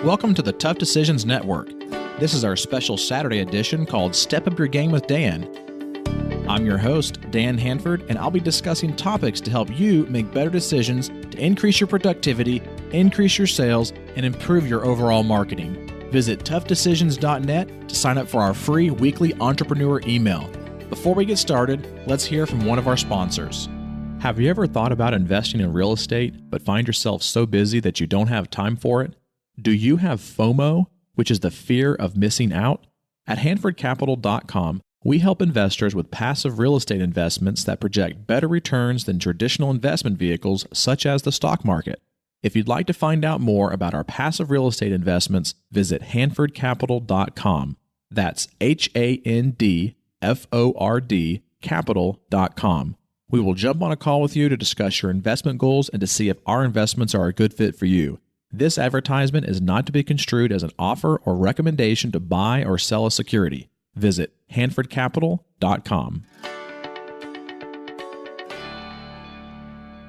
Welcome to the Tough Decisions Network. This is our special Saturday edition called Step Up Your Game with Dan. I'm your host, Dan Hanford, and I'll be discussing topics to help you make better decisions to increase your productivity, increase your sales, and improve your overall marketing. Visit toughdecisions.net to sign up for our free weekly entrepreneur email. Before we get started, let's hear from one of our sponsors. Have you ever thought about investing in real estate, but find yourself so busy that you don't have time for it? Do you have FOMO, which is the fear of missing out? At HanfordCapital.com, we help investors with passive real estate investments that project better returns than traditional investment vehicles such as the stock market. If you'd like to find out more about our passive real estate investments, visit HanfordCapital.com. That's HANDFORD Capital.com. We will jump on a call with you to discuss your investment goals and to see if our investments are a good fit for you. This advertisement is not to be construed as an offer or recommendation to buy or sell a security. Visit HanfordCapital.com.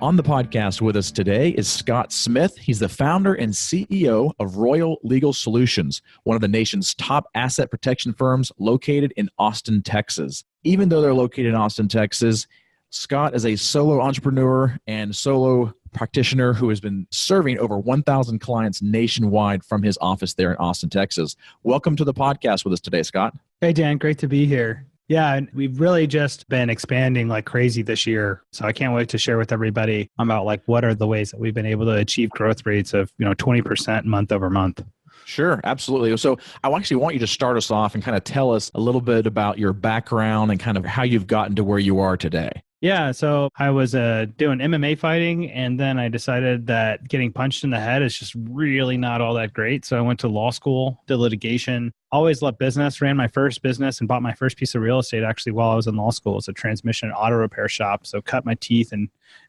On the podcast with us today is Scott Smith. He's the founder and CEO of Royal Legal Solutions, one of the nation's top asset protection firms located in Austin, Texas. Even though they're located in Austin, Texas, Scott is a solo entrepreneur and solo practitioner who has been serving over 1,000 clients nationwide from his office there in Austin, Texas. Welcome to the podcast with us today, Scott. Hey, Dan. Great to be here. Yeah, and we've really just been expanding like crazy this year. So I can't wait to share with everybody about like what are the ways that we've been able to achieve growth rates of 20% month over month. Sure, absolutely. So I actually want you to start us off and kind of tell us a little bit about your background and kind of how you've gotten to where you are today. Yeah, so I was doing MMA fighting, and then I decided that getting punched in the head is just really not all that great. So I went to law school, did litigation, always loved business, ran my first business and bought my first piece of real estate actually while I was in law school. It's a transmission auto repair shop. So cut my teeth in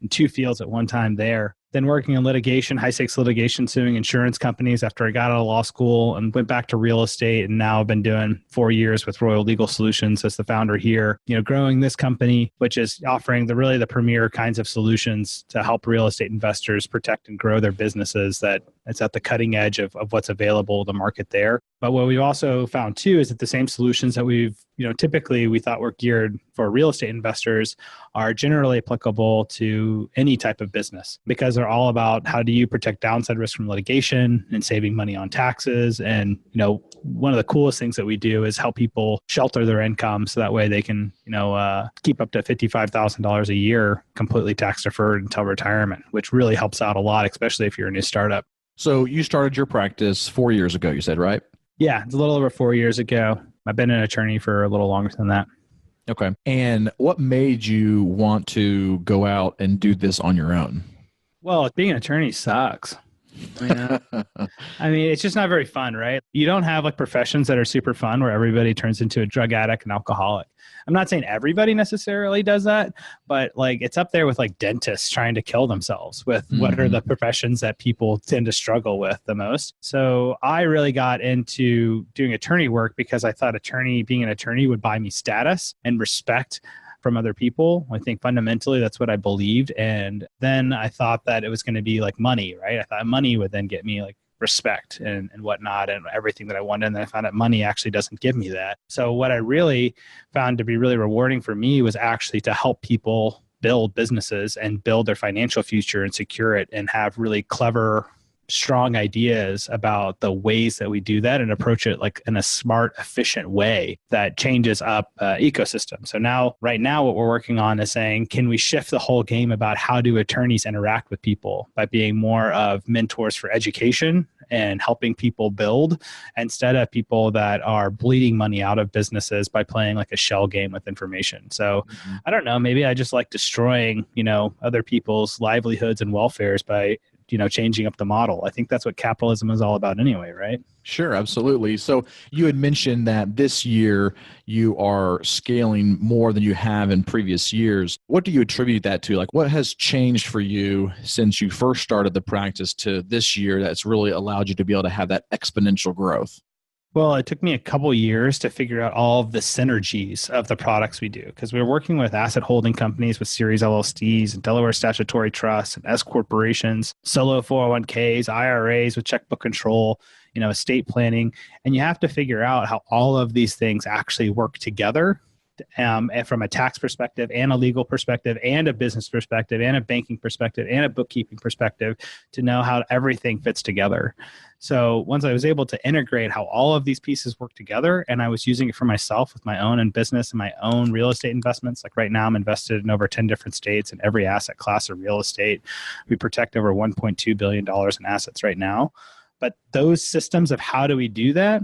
two fields at one time there. Then working in litigation, high-stakes litigation, suing insurance companies after I got out of law school and went back to real estate. And now I've been doing 4 years with Royal Legal Solutions as the founder here, growing this company, which is offering the premier kinds of solutions to help real estate investors protect and grow their businesses. That it's at the cutting edge of what's available, the market there. But what we've also found too is that the same solutions that we've, typically we thought were geared for real estate investors are generally applicable to any type of business because they're all about how do you protect downside risk from litigation and saving money on taxes. And, one of the coolest things that we do is help people shelter their income so that way they can, keep up to $55,000 a year completely tax deferred until retirement, which really helps out a lot, especially if you're a new startup. So you started your practice 4 years ago, you said, right? Yeah, it's a little over 4 years ago. I've been an attorney for a little longer than that. Okay. And what made you want to go out and do this on your own? Well, being an attorney sucks. I mean, it's just not very fun, right? You don't have like professions that are super fun where everybody turns into a drug addict and alcoholic. I'm not saying everybody necessarily does that, but like it's up there with like dentists trying to kill themselves with what are the professions that people tend to struggle with the most. So I really got into doing attorney work because I thought being an attorney would buy me status and respect from other people. I think fundamentally that's what I believed. And then I thought that it was going to be like money, right? I thought money would then get me like respect and whatnot and everything that I wanted. And then I found out money actually doesn't give me that. So what I really found to be really rewarding for me was actually to help people build businesses and build their financial future and secure it and have really clever, strong ideas about the ways that we do that and approach it like in a smart, efficient way that changes up ecosystem. So right now, what we're working on is saying, can we shift the whole game about how do attorneys interact with people by being more of mentors for education and helping people build instead of people that are bleeding money out of businesses by playing like a shell game with information. So I don't know, maybe I just like destroying, other people's livelihoods and welfares by changing up the model. I think that's what capitalism is all about anyway, right? Sure, absolutely. So you had mentioned that this year you are scaling more than you have in previous years. What do you attribute that to? Like what has changed for you since you first started the practice to this year that's really allowed you to be able to have that exponential growth? Well, it took me a couple years to figure out all of the synergies of the products we do, because we were working with asset holding companies with series LLCs and Delaware statutory trusts and S corporations, solo 401ks, IRAs with checkbook control, estate planning. And you have to figure out how all of these things actually work together, and from a tax perspective and a legal perspective and a business perspective and a banking perspective and a bookkeeping perspective, to know how everything fits together. So once I was able to integrate how all of these pieces work together, and I was using it for myself with my own business and my own real estate investments, like right now I'm invested in over 10 different states in every asset class of real estate. We protect over $1.2 billion in assets right now. But those systems of how do we do that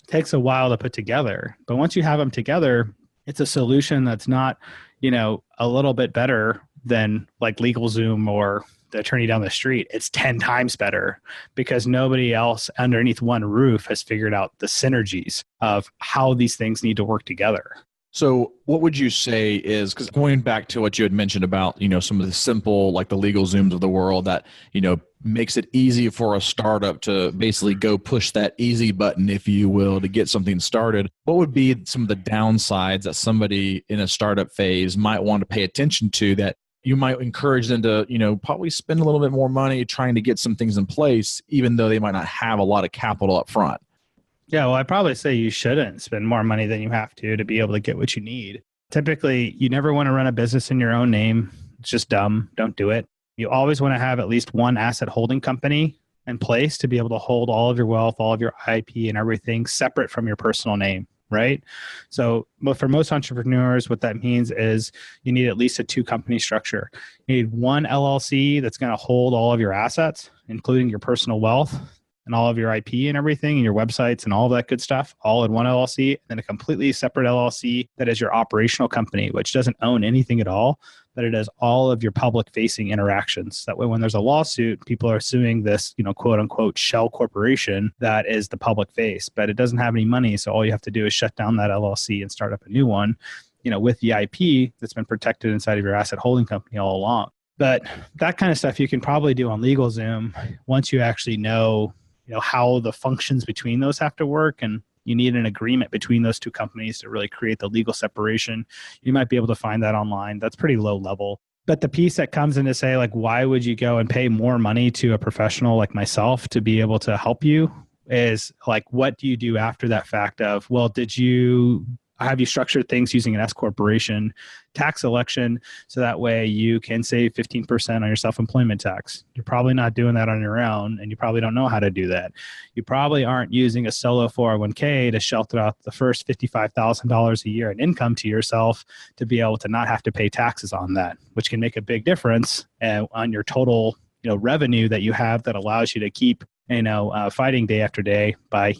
takes a while to put together. But once you have them together, it's a solution that's not, a little bit better than like LegalZoom or the attorney down the street. It's 10 times better, because nobody else underneath one roof has figured out the synergies of how these things need to work together. So what would you say is, because going back to what you had mentioned about, some of the simple, like the LegalZooms of the world that, makes it easy for a startup to basically go push that easy button, if you will, to get something started. What would be some of the downsides that somebody in a startup phase might want to pay attention to, that you might encourage them to, probably spend a little bit more money trying to get some things in place, even though they might not have a lot of capital up front? Yeah, well, I'd probably say you shouldn't spend more money than you have to be able to get what you need. Typically, you never want to run a business in your own name. It's just dumb. Don't do it. You always want to have at least one asset holding company in place to be able to hold all of your wealth, all of your IP and everything separate from your personal name, right? So for most entrepreneurs, what that means is you need at least a 2-company structure. You need one LLC that's going to hold all of your assets, including your personal wealth and all of your IP and everything and your websites and all of that good stuff, all in one LLC, and then a completely separate LLC that is your operational company, which doesn't own anything at all, but it does all of your public facing interactions. That way, when there's a lawsuit, people are suing this, quote unquote, shell corporation that is the public face, but it doesn't have any money. So all you have to do is shut down that LLC and start up a new one, with the IP that's been protected inside of your asset holding company all along. But that kind of stuff you can probably do on LegalZoom once you actually know how the functions between those have to work, and you need an agreement between those 2 companies to really create the legal separation. You might be able to find that online. That's pretty low level. But the piece that comes in to say, like, why would you go and pay more money to a professional like myself to be able to help you, is like, what do you do after that fact of, well, have you structured things using an S corporation tax election so that way you can save 15% on your self-employment tax? You're probably not doing that on your own, and you probably don't know how to do that. You probably aren't using a solo 401k to shelter out the first $55,000 a year in income to yourself to be able to not have to pay taxes on that, which can make a big difference on your total revenue that you have, that allows you to keep fighting day after day by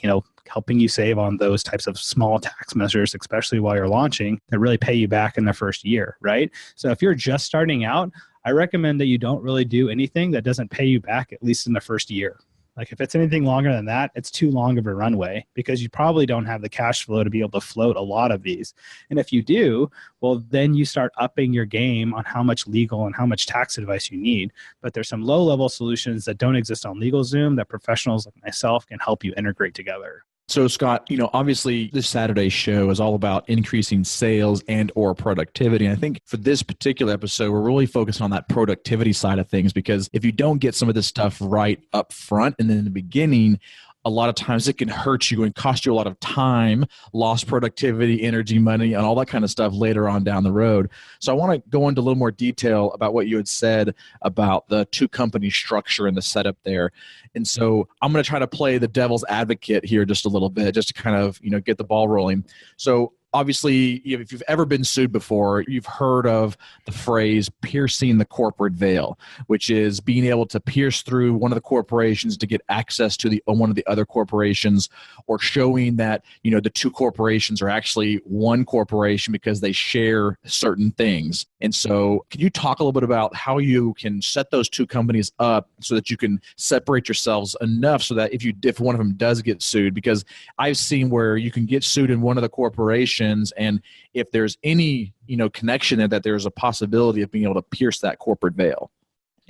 helping you save on those types of small tax measures, especially while you're launching, that really pay you back in the first year, right? So if you're just starting out, I recommend that you don't really do anything that doesn't pay you back, at least in the first year. Like if it's anything longer than that, it's too long of a runway, because you probably don't have the cash flow to be able to float a lot of these. And if you do, well, then you start upping your game on how much legal and how much tax advice you need. But there's some low-level solutions that don't exist on LegalZoom that professionals like myself can help you integrate together. So Scott, obviously this Saturday's show is all about increasing sales and or productivity. And I think for this particular episode, we're really focused on that productivity side of things, because if you don't get some of this stuff right up front and then in the beginning, a lot of times it can hurt you and cost you a lot of time, lost productivity, energy, money, and all that kind of stuff later on down the road. So I want to go into a little more detail about what you had said about the 2-company structure and the setup there. And so I'm going to try to play the devil's advocate here just a little bit, just to kind of, get the ball rolling. So obviously, if you've ever been sued before, you've heard of the phrase piercing the corporate veil, which is being able to pierce through one of the corporations to get access to one of the other corporations, or showing that, the 2 corporations are actually one corporation because they share certain things. And so can you talk a little bit about how you can set those 2 companies up so that you can separate yourselves enough so that if one of them does get sued, because I've seen where you can get sued in one of the corporations, and if there's any connection in that, there's a possibility of being able to pierce that corporate veil.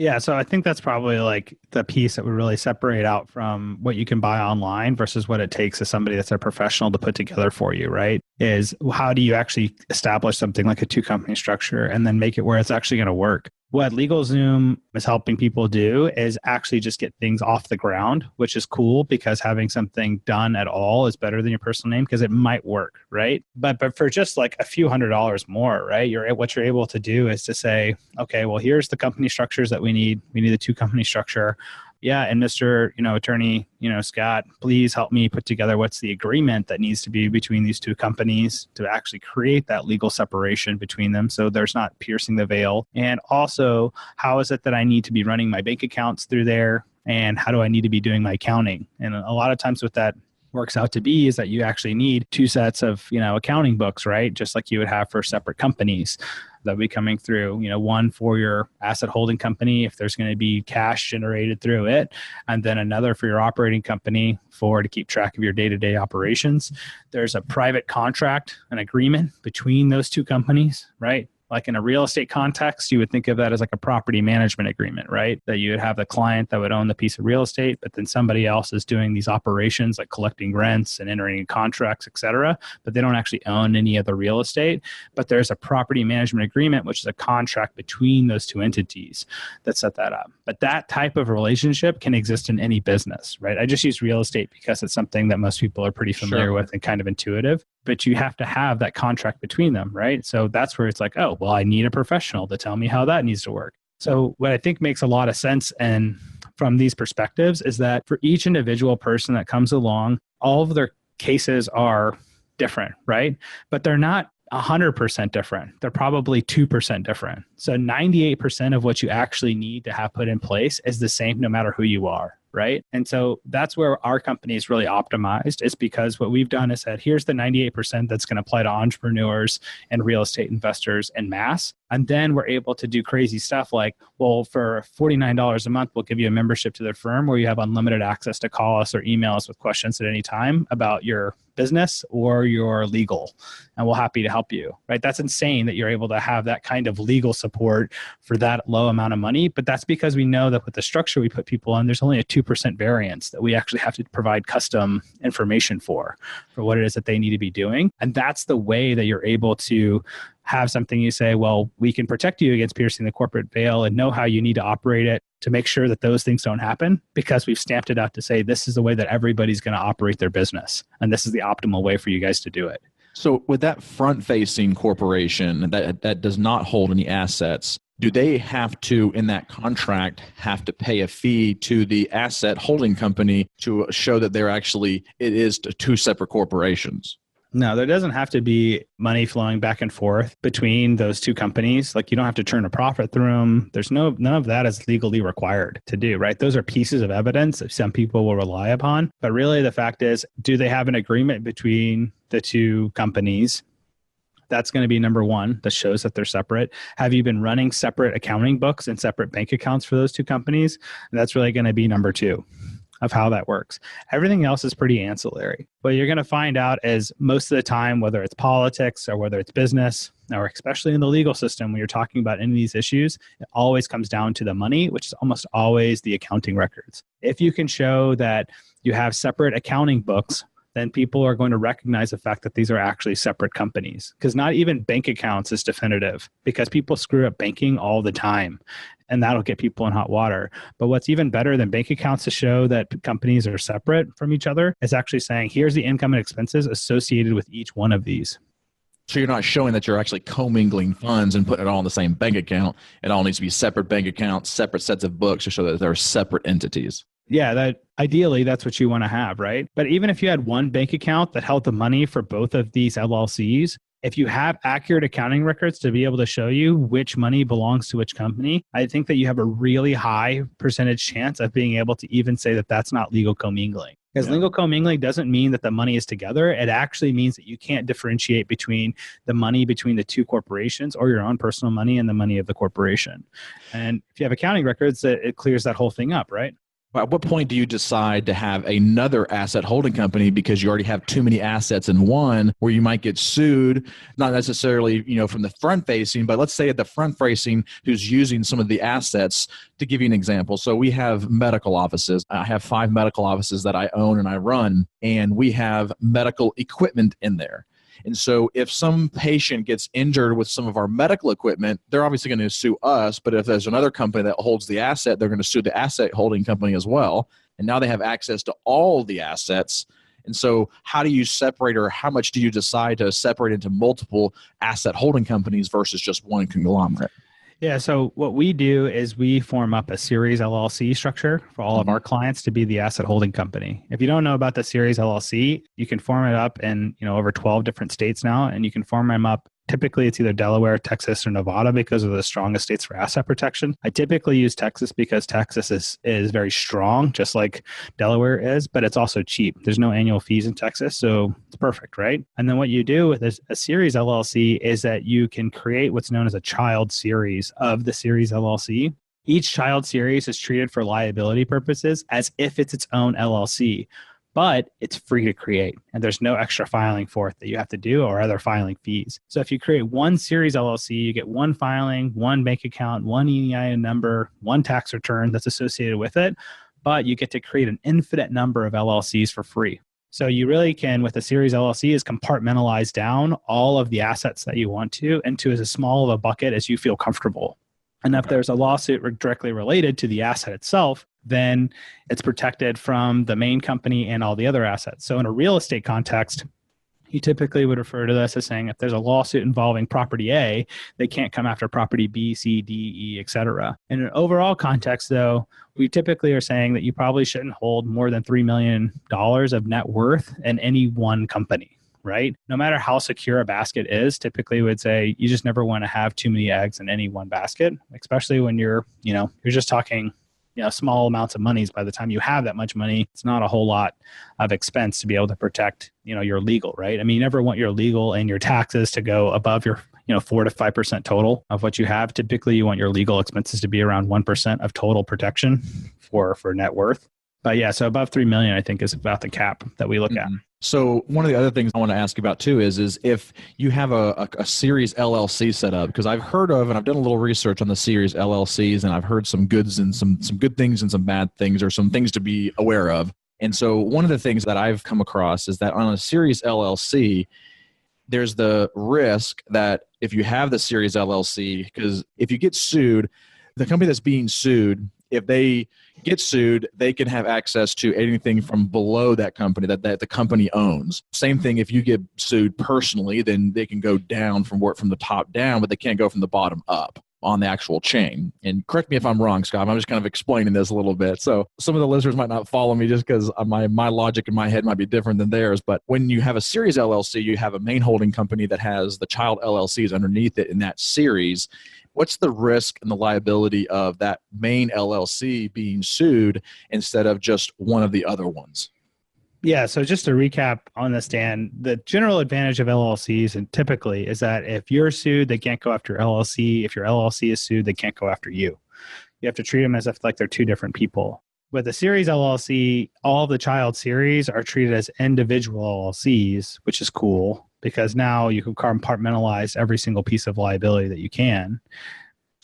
Yeah, so I think that's probably like the piece that would really separate out from what you can buy online versus what it takes as somebody that's a professional to put together for you, right? Is how do you actually establish something like a two-company structure and then make it where it's actually going to work? What LegalZoom is helping people do is actually just get things off the ground, which is cool because having something done at all is better than your personal name because it might work, right? But for just like a few $100s more, right? What you're able to do is to say, okay, well, here's the company structures that we need. We need a two-company structure. Yeah, and Mr. Attorney, Scott, please help me put together what's the agreement that needs to be between these two companies to actually create that legal separation between them so there's not piercing the veil. And also, how is it that I need to be running my bank accounts through there? And how do I need to be doing my accounting? And a lot of times what that works out to be is that you actually need two sets of, accounting books, right? Just like you would have for separate companies. That'll be coming through, one for your asset holding company if there's going to be cash generated through it, and then another for your operating company to keep track of your day-to-day operations. There's a private contract, an agreement between those two companies, right? Like in a real estate context, you would think of that as like a property management agreement, right? That you would have the client that would own the piece of real estate, but then somebody else is doing these operations like collecting rents and entering contracts, et cetera, but they don't actually own any of the real estate. But there's a property management agreement, which is a contract between those two entities that set that up. But that type of relationship can exist in any business, right? I just use real estate because it's something that most people are pretty familiar with and kind of intuitive. But you have to have that contract between them, right? So that's where it's like, oh, well, I need a professional to tell me how that needs to work. So what I think makes a lot of sense and from these perspectives is that for each individual person that comes along, all of their cases are different, right? But they're not 100% different. They're probably 2% different. So 98% of what you actually need to have put in place is the same no matter who you are. Right. And so that's where our company is really optimized, is because what we've done is said, here's the 98% that's going to apply to entrepreneurs and real estate investors en masse. And then we're able to do crazy stuff like, well, for $49 a month, we'll give you a membership to the firm where you have unlimited access to call us or email us with questions at any time about your business or your legal. And we're happy to help you, right? That's insane that you're able to have that kind of legal support for that low amount of money. But that's because we know that with the structure we put people on, there's only a 2% variance that we actually have to provide custom information for what it is that they need to be doing. And that's the way that you're able to have something you say, well, we can protect you against piercing the corporate veil and know how you need to operate it to make sure that those things don't happen, because we've stamped it out to say this is the way that everybody's going to operate their business. And this is the optimal way for you guys to do it. So with that front-facing corporation that does not hold any assets, do they have to, in that contract, have to pay a fee to the asset holding company to show that it is two separate corporations? No, there doesn't have to be money flowing back and forth between those two companies. Like you don't have to turn a profit through them. There's none of that is legally required to do, right? Those are pieces of evidence that some people will rely upon. But really the fact is, do they have an agreement between the two companies? That's going to be number one that shows that they're separate. Have you been running separate accounting books and separate bank accounts for those two companies? And that's really going to be number two of how that works. Everything else is pretty ancillary. What you're going to find out is most of the time, whether it's politics or whether it's business, or especially in the legal system, when you're talking about any of these issues, it always comes down to the money, which is almost always the accounting records. If you can show that you have separate accounting books, then people are going to recognize the fact that these are actually separate companies, because not even bank accounts is definitive, because people screw up banking all the time. And that'll get people in hot water. But what's even better than bank accounts to show that companies are separate from each other is actually saying, here's the income and expenses associated with each one of these. So you're not showing that you're actually commingling funds and putting it all in the same bank account. It all needs to be separate bank accounts, separate sets of books to show that they're separate entities. Yeah, that ideally that's what you want to have, right? But even if you had one bank account that held the money for both of these LLCs, if you have accurate accounting records to be able to show you which money belongs to which company, I think that you have a really high percentage chance of being able to even say that that's not legal commingling. Because legal commingling doesn't mean that the money is together. It actually means that you can't differentiate between the money between the two corporations or your own personal money and the money of the corporation. And if you have accounting records, it clears that whole thing up, right? At what point do you decide to have another asset holding company because you already have too many assets in one where you might get sued, not necessarily, from the front facing, but let's say at the front facing who's using some of the assets. To give you an example, so we have medical offices. I have 5 medical offices that I own and I run, and we have medical equipment in there. And so if some patient gets injured with some of our medical equipment, they're obviously going to sue us. But if there's another company that holds the asset, they're going to sue the asset holding company as well. And now they have access to all the assets. And so how do you separate, or how much do you decide to separate into multiple asset holding companies versus just one conglomerate? Yeah. So what we do is we form up a series LLC structure for all of our clients to be the asset holding company. If you don't know about the series LLC, you can form it up in, over 12 different states now, and you can form them up. Typically, it's either Delaware, Texas, or Nevada because of the strongest states for asset protection. I typically use Texas because Texas is very strong, just like Delaware is, but it's also cheap. There's no annual fees in Texas, so it's perfect, right? And then what you do with a series LLC is that you can create what's known as a child series of the series LLC. Each child series is treated for liability purposes as if it's its own LLC. But it's free to create, and there's no extra filing for it that you have to do or other filing fees. So if you create one series LLC, you get one filing, one bank account, one EIN number, one tax return that's associated with it, but you get to create an infinite number of LLCs for free. So you really can, with a series LLC, is compartmentalize down all of the assets that you want to into as small of a bucket as you feel comfortable. And if there's a lawsuit directly related to the asset itself, then it's protected from the main company and all the other assets. So in a real estate context, you typically would refer to this as saying if there's a lawsuit involving property A, they can't come after property B, C, D, E, et cetera. In an overall context, though, we typically are saying that you probably shouldn't hold more than $3 million of net worth in any one company. Right? No matter how secure a basket is, typically would say you just never want to have too many eggs in any one basket, especially when you're just talking, small amounts of monies. By the time you have that much money, it's not a whole lot of expense to be able to protect, your legal, right? I mean, you never want your legal and your taxes to go above your, 4 to 5% total of what you have. Typically, you want your legal expenses to be around 1% of total protection for net worth. But yeah, so above 3 million, I think, is about the cap that we look at. So one of the other things I want to ask you about too is if you have a series LLC set up, because I've heard of, and I've done a little research on the series LLCs, and I've heard some goods and some good things and some bad things, or some things to be aware of. And so one of the things that I've come across is that on a series LLC, there's the risk that if you have the series LLC, because if you get sued, the company that's being sued, if they get sued, they can have access to anything from below that company that the company owns. Same thing if you get sued personally, then they can go down from the top down, but they can't go from the bottom up on the actual chain. And correct me if I'm wrong, Scott, I'm just kind of explaining this a little bit. So some of the listeners might not follow me just because my logic in my head might be different than theirs. But when you have a series LLC, you have a main holding company that has the child LLCs underneath it in that series. What's the risk and the liability of that main LLC being sued instead of just one of the other ones? Yeah. So just to recap on this, Dan, the general advantage of LLCs and typically is that if you're sued, they can't go after your LLC. If your LLC is sued, they can't go after you. You have to treat them as if like they're two different people. With the series LLC, all of the child series are treated as individual LLCs, which is cool because now you can compartmentalize every single piece of liability that you can.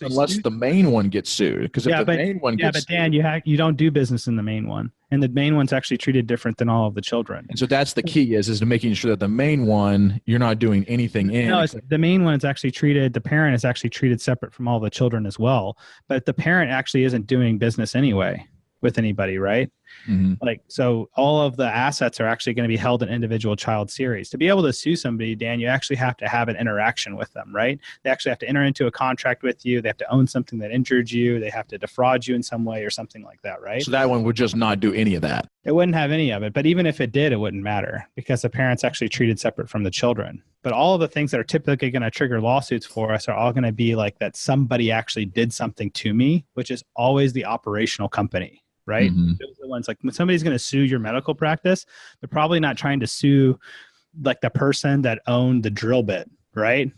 Unless the main one gets sued. Because if the main one gets sued. Dan, you don't do business in the main one. And the main one's actually treated different than all of the children. And so that's the key is to making sure that the main one, you're not doing anything in. No, the main one is actually treated, the parent is actually treated separate from all the children as well. But the parent actually isn't doing business anyway with anybody, right? Mm-hmm. So all of the assets are actually going to be held in individual child series. To be able to sue somebody, Dan, you actually have to have an interaction with them, right? They actually have to enter into a contract with you. They have to own something that injured you. They have to defraud you in some way or something like that, right? So that one would just not do any of that. It wouldn't have any of it. But even if it did, it wouldn't matter because the parent's actually treated separate from the children. But all of the things that are typically going to trigger lawsuits for us are all going to be like that somebody actually did something to me, which is always the operational company. Right? Mm-hmm. Those are the ones like when somebody's going to sue your medical practice, they're probably not trying to sue like the person that owned the drill bit, right?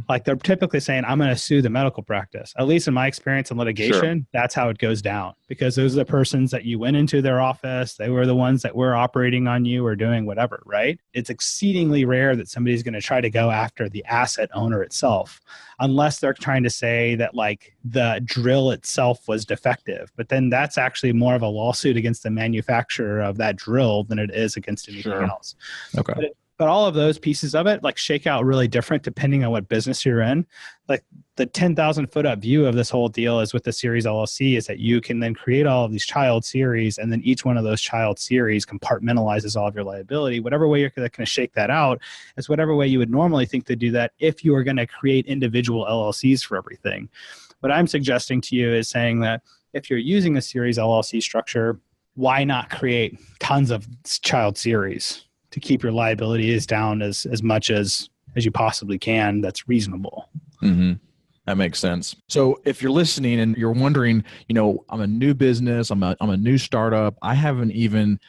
like they're typically saying, I'm going to sue the medical practice. At least in my experience in litigation, that's how it goes down, because those are the persons that you went into their office. They were the ones that were operating on you or doing whatever, right? It's exceedingly rare that somebody's going to try to go after the asset owner itself, unless they're trying to say that like the drill itself was defective. But then that's actually more of a lawsuit against the manufacturer of that drill than it is against anything else. Okay. But all of those pieces of it like shake out really different depending on what business you're in. Like the 10,000 foot up view of this whole deal is with the series LLC is that you can then create all of these child series, and then each one of those child series compartmentalizes all of your liability. Whatever way you're going to shake that out is whatever way you would normally think to do that if you were going to create individual LLCs for everything. What I'm suggesting to you is saying that if you're using a series LLC structure, why not create tons of child series to keep your liabilities down as much as you possibly can that's reasonable. Mm-hmm. That makes sense. So if you're listening and you're wondering, I'm a new business, I'm a new startup, I haven't even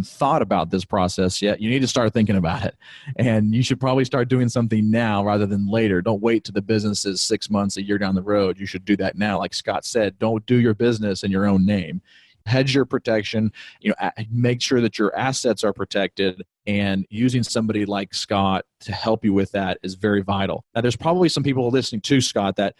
thought about this process yet. You need to start thinking about it. And you should probably start doing something now rather than later. Don't wait till the business is 6 months, a year down the road. You should do that now. Like Scott said, don't do your business in your own name. Hedge your protection, make sure that your assets are protected, and using somebody like Scott to help you with that is very vital. Now, there's probably some people listening to Scott that,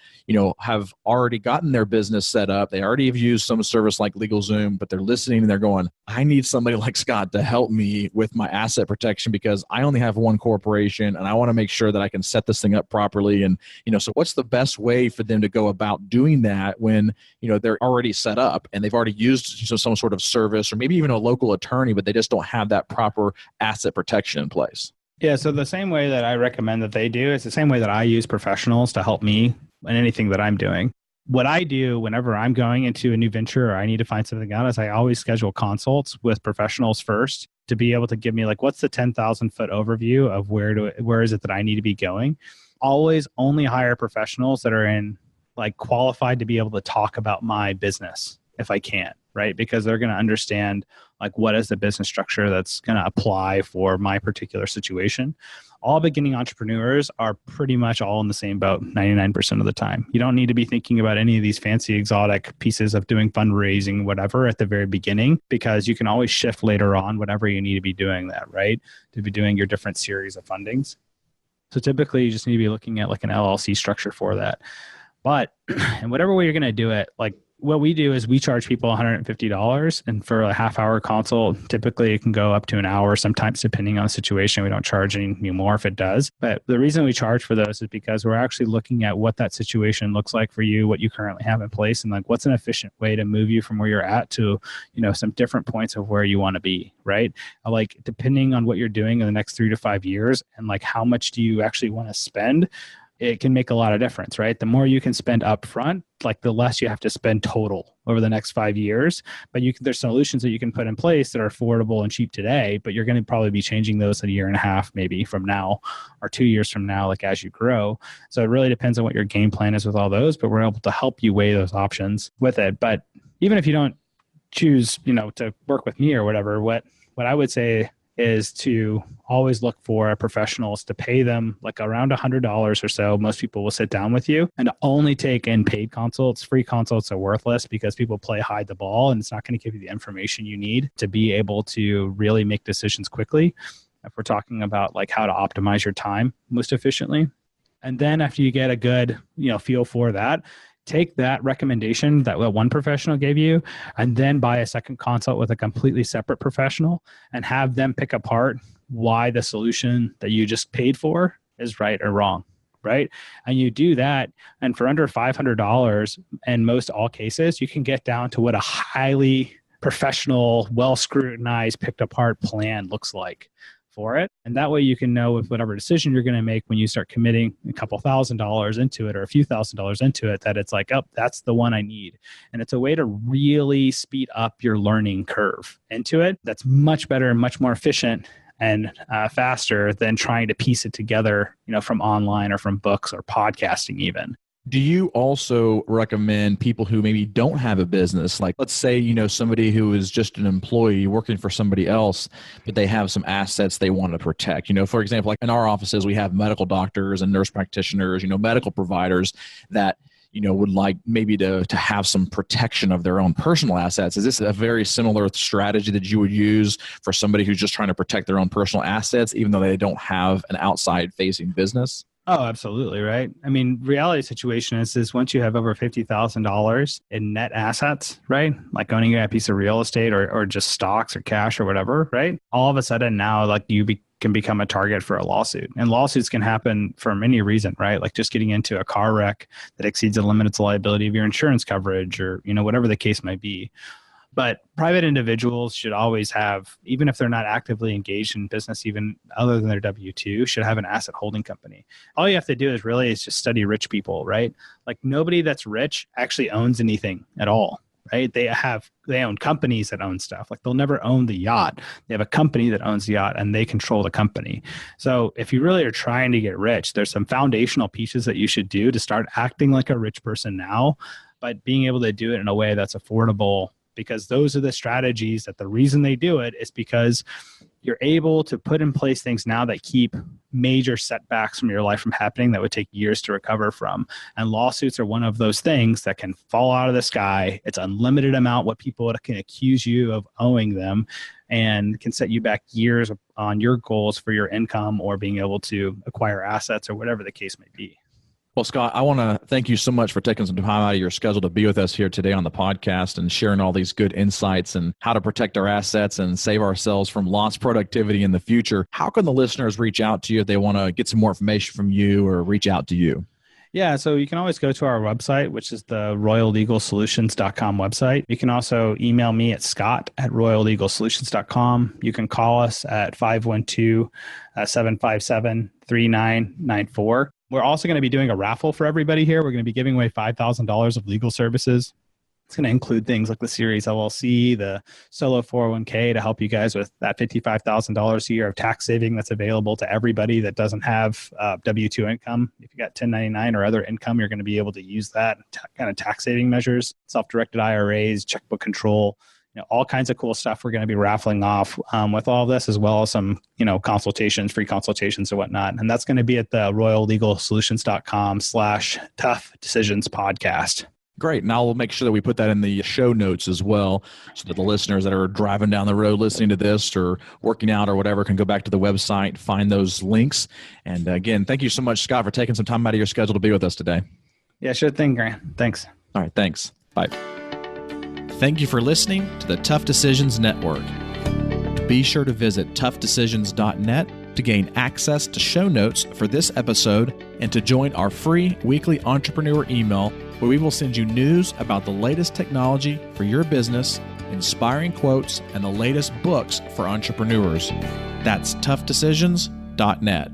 have already gotten their business set up. They already have used some service like LegalZoom, but they're listening and they're going, I need somebody like Scott to help me with my asset protection because I only have one corporation and I want to make sure that I can set this thing up properly. And, so what's the best way for them to go about doing that when, they're already set up and they've already used some sort of service or maybe even a local attorney, but they just don't have that proper asset protection in place? Yeah. So the same way that I recommend that they do is the same way that I use professionals to help me in anything that I'm doing. What I do whenever I'm going into a new venture or I need to find something out is I always schedule consults with professionals first to be able to give me like, what's the 10,000 foot overview of where is it that I need to be going? Always only hire professionals that are qualified to be able to talk about my business if I can, right? Because they're going to understand what is the business structure that's going to apply for my particular situation. All beginning entrepreneurs are pretty much all in the same boat 99% of the time. You don't need to be thinking about any of these fancy exotic pieces of doing fundraising, whatever, at the very beginning, because you can always shift later on whatever you need to be doing that, right? To be doing your different series of fundings. So typically you just need to be looking at an LLC structure for that. But in whatever way you're going to do it, what we do is we charge people $150, and for a half-hour consult, typically it can go up to an hour, sometimes depending on the situation. We don't charge any more if it does. But the reason we charge for those is because we're actually looking at what that situation looks like for you, what you currently have in place, and what's an efficient way to move you from where you're at to, some different points of where you want to be, right? Depending on what you're doing in the next 3 to 5 years and how much do you actually want to spend, it can make a lot of difference, right? The more you can spend up front, the less you have to spend total over the next 5 years. But there's solutions that you can put in place that are affordable and cheap today, but you're going to probably be changing those in a year and a half, maybe from now, or 2 years from now, as you grow. So it really depends on what your game plan is with all those, but we're able to help you weigh those options with it. But even if you don't choose, to work with me or whatever, what I would say is to always look for professionals to pay them around $100 or so. Most people will sit down with you and only take in paid consults. Free consults are worthless because people play hide the ball and it's not going to give you the information you need to be able to really make decisions quickly. If we're talking about how to optimize your time most efficiently. And then after you get a good, feel for that, take that recommendation that one professional gave you and then buy a second consult with a completely separate professional and have them pick apart why the solution that you just paid for is right or wrong, right? And you do that, and for under $500 in most all cases, you can get down to what a highly professional, well-scrutinized, picked apart plan looks like for it. And that way you can know with whatever decision you're going to make when you start committing a couple $1,000s into it or a few $1,000s into it, that it's that's the one I need. And it's a way to really speed up your learning curve into it. That's much better and much more efficient and faster than trying to piece it together, from online or from books or podcasting even. Do you also recommend people who maybe don't have a business, like let's say, somebody who is just an employee working for somebody else, but they have some assets they want to protect? For example, like in our offices, we have medical doctors and nurse practitioners, medical providers that, would like maybe to have some protection of their own personal assets. Is this a very similar strategy that you would use for somebody who's just trying to protect their own personal assets, even though they don't have an outside facing business? Oh, absolutely. Right. I mean, reality situation is once you have over $50,000 in net assets, right? Like owning a piece of real estate or just stocks or cash or whatever, right? All of a sudden now, like can become a target for a lawsuit, and lawsuits can happen for any reason, right? Like just getting into a car wreck that exceeds the limits of liability of your insurance coverage or, whatever the case might be. But private individuals should always have, even if they're not actively engaged in business, even other than their W-2, should have an asset holding company. All you have to do is just study rich people, right? Like nobody that's rich actually owns anything at all, right? They own companies that own stuff. Like they'll never own the yacht. They have a company that owns the yacht and they control the company. So if you really are trying to get rich, there's some foundational pieces that you should do to start acting like a rich person now, but being able to do it in a way that's affordable, because those are the strategies that the reason they do it is because you're able to put in place things now that keep major setbacks from your life from happening that would take years to recover from. And lawsuits are one of those things that can fall out of the sky. It's unlimited amount what people can accuse you of owing them, and can set you back years on your goals for your income or being able to acquire assets or whatever the case may be. Well, Scott, I want to thank you so much for taking some time out of your schedule to be with us here today on the podcast and sharing all these good insights and how to protect our assets and save ourselves from lost productivity in the future. How can the listeners reach out to you if they want to get some more information from you or reach out to you? Yeah, so you can always go to our website, which is the royallegalsolutions.com website. You can also email me at scott@royallegalsolutions.com. You can call us at 512-757-3994. We're also going to be doing a raffle for everybody here. We're going to be giving away $5,000 of legal services. It's going to include things like the Series LLC, the solo 401k to help you guys with that $55,000 a year of tax saving that's available to everybody that doesn't have W-2 income. If you got 1099 or other income, you're going to be able to use that kind of tax saving measures, self-directed IRAs, checkbook control, all kinds of cool stuff we're going to be raffling off with all of this, as well as some, consultations, free consultations and whatnot. And that's going to be at the royallegalsolutions.com/tough decisions podcast. Great. And I'll make sure that we put that in the show notes as well, so that the listeners that are driving down the road listening to this or working out or whatever can go back to the website, find those links. And again, thank you so much, Scott, for taking some time out of your schedule to be with us today. Yeah, sure thing, Grant. Thanks. All right. Thanks. Bye. Thank you for listening to the Tough Decisions Network. Be sure to visit toughdecisions.net to gain access to show notes for this episode and to join our free weekly entrepreneur email, where we will send you news about the latest technology for your business, inspiring quotes, and the latest books for entrepreneurs. That's toughdecisions.net.